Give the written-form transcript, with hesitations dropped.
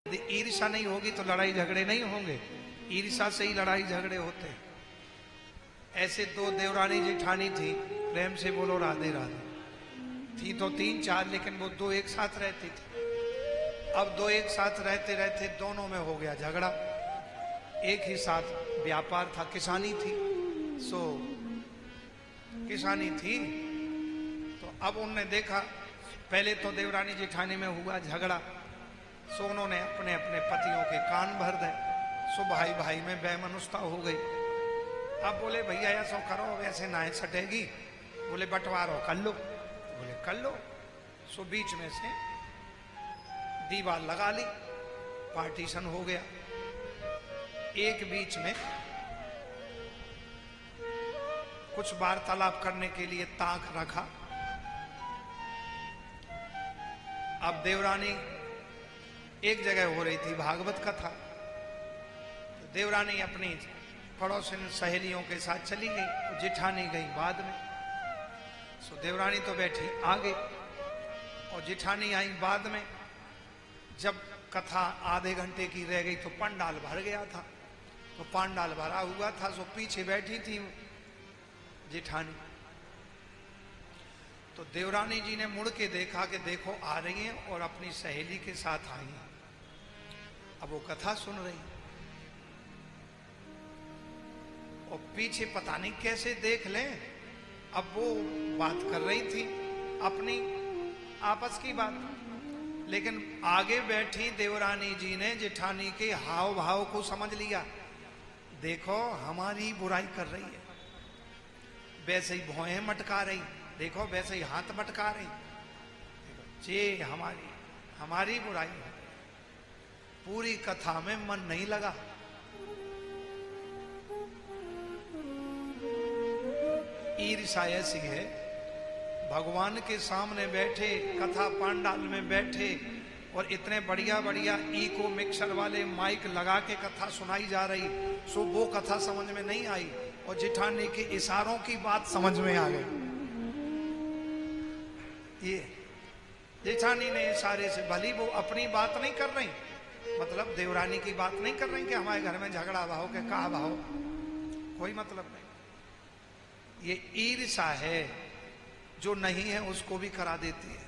यदि ईर्ष्या नहीं होगी तो लड़ाई झगड़े नहीं होंगे, ईर्ष्या से ही लड़ाई झगड़े होते हैं। ऐसे दो देवरानी जेठानी थी, प्रेम से बोलो राधे राधे। थी तो तीन चार, लेकिन वो दो एक साथ रहती थी। अब दो एक साथ रहते रहते दोनों में हो गया झगड़ा। एक ही साथ व्यापार था, किसानी थी, सो किसानी थी। तो अब उन्होंने देखा, पहले तो देवरानी जेठानी में हुआ झगड़ा, सो उन्होंने अपने अपने पतियों के कान भर दे। सो भाई भाई में बेमनुष्ता हो गई। अब बोले भैया ऐसा करो, वैसे ना सटेगी। बोले बंटवारो कर लो। बोले कर लो। सो बीच में से दीवार लगा ली, पार्टीशन हो गया। एक बीच में कुछ वार्तालाप करने के लिए ताक रखा। अब देवरानी एक जगह हो रही थी भागवत कथा, तो देवरानी अपनी पड़ोसन सहेलियों के साथ चली गई, तो जेठानी गई बाद में। सो देवरानी तो बैठी आगे और जेठानी आई बाद में। जब कथा आधे घंटे की रह गई तो पंडाल भर गया था। तो पंडाल भरा हुआ था, सो पीछे बैठी थी जेठानी। तो देवरानी जी ने मुड़ के देखा कि देखो आ रही हैं और अपनी सहेली के साथ आई हैं। अब वो कथा सुन रही, और पीछे पता नहीं कैसे देख लें। अब वो बात कर रही थी अपनी आपस की बात, लेकिन आगे बैठी देवरानी जी ने जेठानी के हाव भाव को समझ लिया। देखो हमारी बुराई कर रही है, वैसे ही भौहें मटका रही, देखो वैसे ही हाथ मटका रही, जे हमारी बुराई है। पूरी कथा में मन नहीं लगा। ईर्ष्या ऐसी है, भगवान के सामने बैठे, कथा पांडाल में बैठे, और इतने बढ़िया बढ़िया इको मिक्सर वाले माइक लगा के कथा सुनाई जा रही, सो वो कथा समझ में नहीं आई और जेठानी के इशारों की बात समझ में आ गई। ये जेठानी ने इशारे से, भली वो अपनी बात नहीं कर रही, मतलब देवरानी की बात नहीं कर रही कि हमारे घर में झगड़ा भाव के कहा भाव, कोई मतलब नहीं। ये ईर्ष्या है, जो नहीं है उसको भी करा देती है।